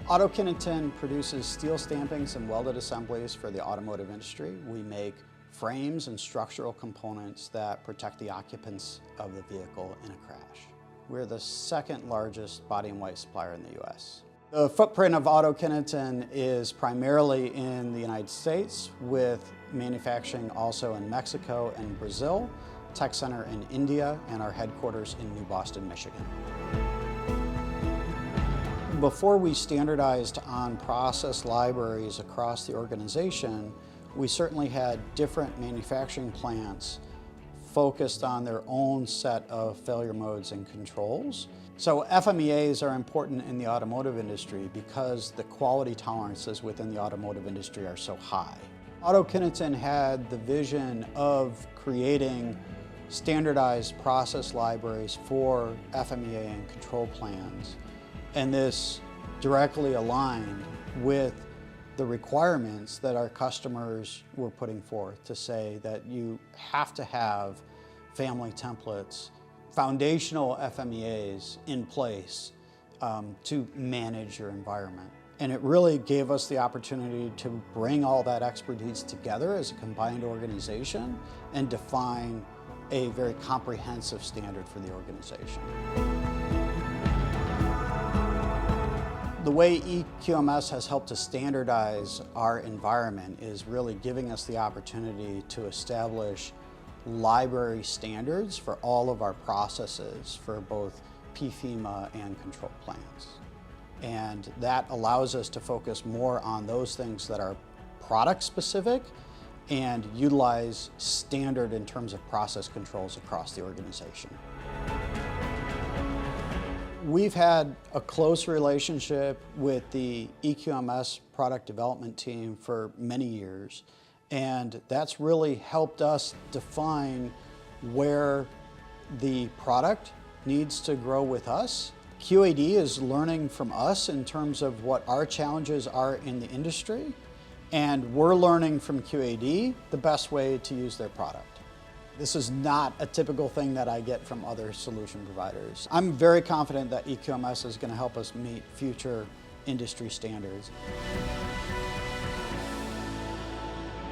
Autokiniton produces steel stampings and welded assemblies for the automotive industry. We make frames and structural components that protect the occupants of the vehicle in a crash. We're the second largest body and white supplier in the U.S. The footprint of Autokiniton is primarily in the United States, with manufacturing also in Mexico and Brazil, tech center in India, and our headquarters in New Boston, Michigan. Before we standardized on process libraries across the organization, we certainly had different manufacturing plants focused on their own set of failure modes and controls. So FMEAs are important in the automotive industry because the quality tolerances within the automotive industry are so high. Autokiniton had the vision of creating standardized process libraries for FMEA and control plans, and this directly aligned with the requirements that our customers were putting forth to say that you have to have family templates, foundational FMEAs in place to manage your environment. And it really gave us the opportunity to bring all that expertise together as a combined organization and define a very comprehensive standard for the organization. The way EQMS has helped to standardize our environment is really giving us the opportunity to establish library standards for all of our processes for both PFMEA and control plans. And that allows us to focus more on those things that are product specific and utilize standard in terms of process controls across the organization. We've had a close relationship with the EQMS product development team for many years, and that's really helped us define where the product needs to grow with us. QAD is learning from us in terms of what our challenges are in the industry, and we're learning from QAD the best way to use their product. This is not a typical thing that I get from other solution providers. I'm very confident that EQMS is going to help us meet future industry standards.